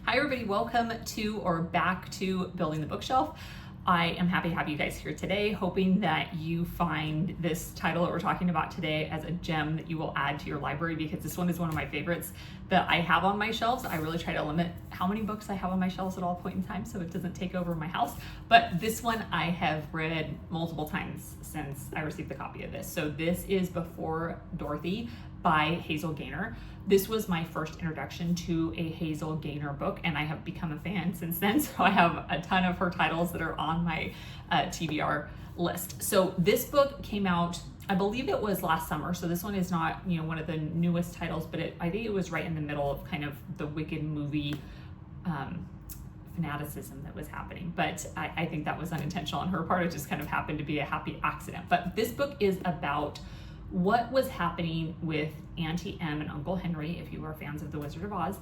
Hi everybody, welcome to or back to Building the Bookshelf. I am happy to have you guys here today, hoping that you find this title that we're talking about today as a gem that you will add to your library, because this one is one of my favorites that I have on my shelves. I really try to limit how many books I have on my shelves at all point in time so it doesn't take over my house. But this one I have read multiple times since I received the copy of this. So this is Before Dorothy by Hazel Gaynor. This was my first introduction to a Hazel Gaynor book, and I have become a fan since then. So I have a ton of her titles that are on my TBR list. So this book came out, I believe it was last summer. So this one is not, one of the newest titles, but I think it was right in the middle of kind of the Wicked movie fanaticism that was happening. But I think that was unintentional on her part. It just kind of happened to be a happy accident. But this book is about what was happening with Auntie Em and Uncle Henry, if you are fans of The Wizard of Oz,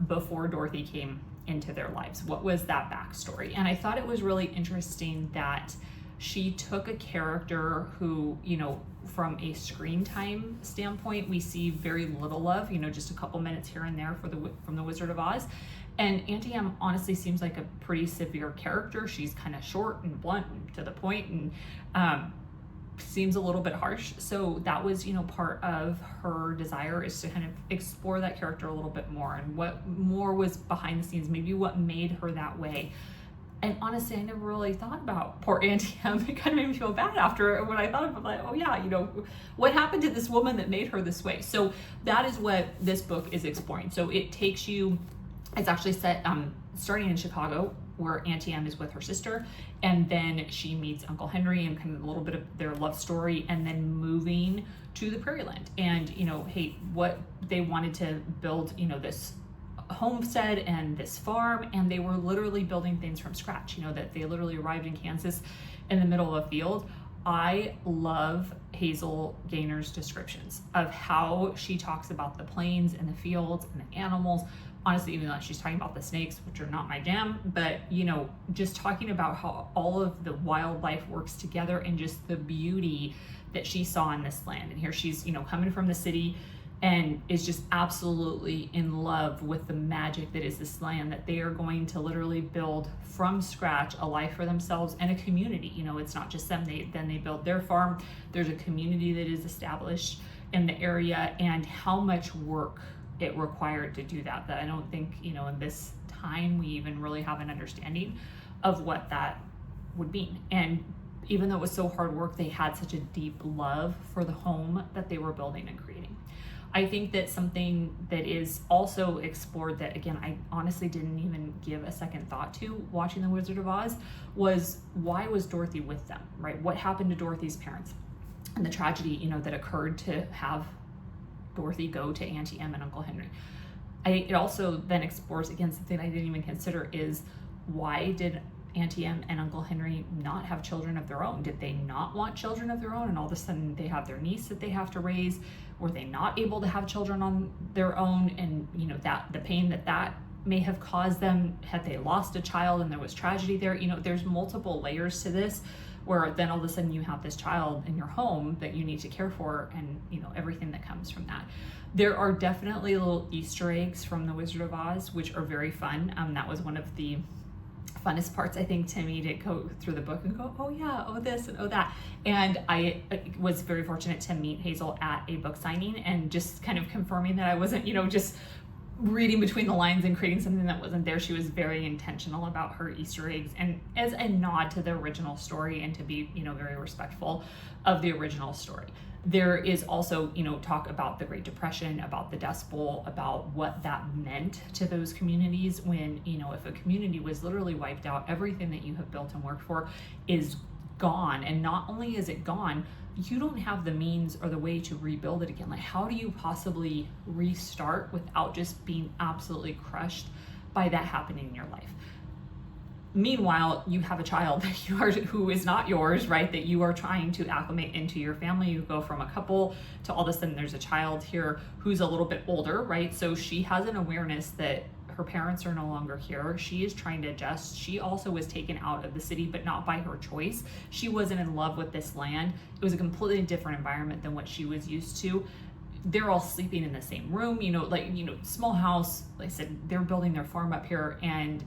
before Dorothy came into their lives. What was that backstory? And I thought it was really interesting that she took a character who, from a screen time standpoint, we see very little of, just a couple minutes here and there from The Wizard of Oz. And Auntie Em honestly seems like a pretty severe character. She's kind of short and blunt and to the point, and seems a little bit harsh. So that was, part of her desire, is to kind of explore that character a little bit more, and what more was behind the scenes, maybe what made her that way. And honestly, I never really thought about poor Auntie Em. It kind of made me feel bad after when I thought of it, like, oh yeah, what happened to this woman that made her this way? So that is what this book is exploring. So it takes you, it's actually set starting in Chicago, where Auntie Em is with her sister, and then she meets Uncle Henry and kind of a little bit of their love story, and then moving to the Prairie Land. And what they wanted to build, this homestead and this farm, and they were literally building things from scratch, that they literally arrived in Kansas in the middle of a field. I love Hazel Gaynor's descriptions of how she talks about the plains and the fields and the animals. Honestly, even though she's talking about the snakes, which are not my jam, but just talking about how all of the wildlife works together, and just the beauty that she saw in this land. And here she's, coming from the city, and is just absolutely in love with the magic that is this land, that they are going to literally build from scratch a life for themselves and a community. It's not just them. They build their farm. There's a community that is established in the area, and how much work it required to do that I don't think, in this time we even really have an understanding of what that would mean. And even though it was so hard work, they had such a deep love for the home that they were building and creating. I think that something that is also explored, that again, I honestly didn't even give a second thought to watching The Wizard of Oz, was why was Dorothy with them, right? What happened to Dorothy's parents, and the tragedy, that occurred to have Dorothy go to Auntie Em and Uncle Henry. It also then explores, again, something I didn't even consider, is why did Auntie Em and Uncle Henry not have children of their own? Did they not want children of their own, and all of a sudden they have their niece that they have to raise? Were they not able to have children on their own? And that the pain that may have caused them, had they lost a child and there was tragedy there? There's multiple layers to this, where then all of a sudden you have this child in your home that you need to care for, and everything that comes from that. There are definitely little Easter eggs from The Wizard of Oz, which are very fun. That was one of the funnest parts, I think, to me, to go through the book and go, oh yeah, oh this and oh that. And I was very fortunate to meet Hazel at a book signing, and just kind of confirming that I wasn't, just reading between the lines and creating something that wasn't there. She was very intentional about her Easter eggs, and as a nod to the original story, and to be, very respectful of the original story. There is also, talk about the Great Depression, about the Dust Bowl, about what that meant to those communities when, if a community was literally wiped out, everything that you have built and worked for is gone. And not only is it gone, you don't have the means or the way to rebuild it again. Like, how do you possibly restart without just being absolutely crushed by that happening in your life? Meanwhile, you have a child who is not yours, right? That you are trying to acclimate into your family. You go from a couple to all of a sudden there's a child here who's a little bit older, right? So she has an awareness that her parents are no longer here. She is trying to adjust. She also was taken out of the city, but not by her choice. She wasn't in love with this land. It was a completely different environment than what she was used to. they're all sleeping in the same room, small house. Like I said, they're building their farm up here, and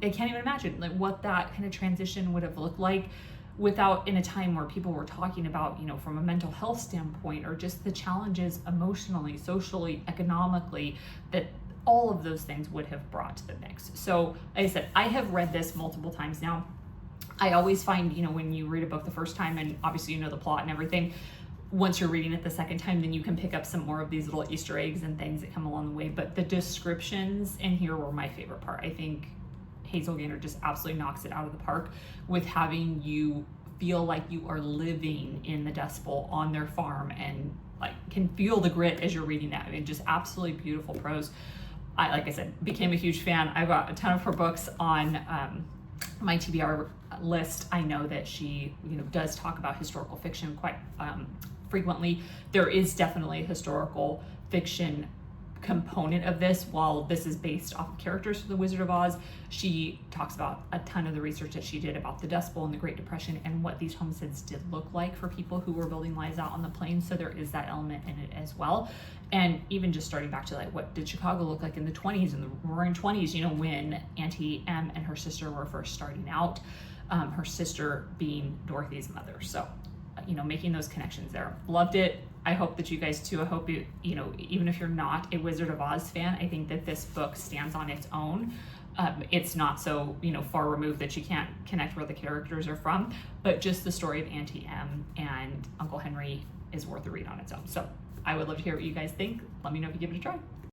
I can't even imagine like what that kind of transition would have looked like without, in a time where people were talking about, from a mental health standpoint, or just the challenges emotionally, socially, economically, that all of those things would have brought to the mix. So like I said, I have read this multiple times now. I always find, when you read a book the first time, and obviously the plot and everything, once you're reading it the second time, then you can pick up some more of these little Easter eggs and things that come along the way. But the descriptions in here were my favorite part. I think Hazel Gaynor just absolutely knocks it out of the park with having you feel like you are living in the Dust Bowl on their farm, and like can feel the grit as you're reading that. I mean, just absolutely beautiful prose. Like I said, became a huge fan. I've got a ton of her books on my TBR list. I know that she, does talk about historical fiction quite frequently. There is definitely a historical fiction component of this. While this is based off of characters from The Wizard of Oz, she talks about a ton of the research that she did about the Dust Bowl and the Great Depression and what these homesteads did look like for people who were building lives out on the plains. So there is that element in it as well. And even just starting back to like, what did Chicago look like in the 20s and the roaring 20s, when Auntie Em and her sister were first starting out, her sister being Dorothy's mother. So, making those connections there. Loved it. I hope that you guys too. I hope you, even if you're not a Wizard of Oz fan, I think that this book stands on its own. It's not so, far removed that you can't connect where the characters are from, but just the story of Auntie Em and Uncle Henry is worth a read on its own. So I would love to hear what you guys think. Let me know if you give it a try.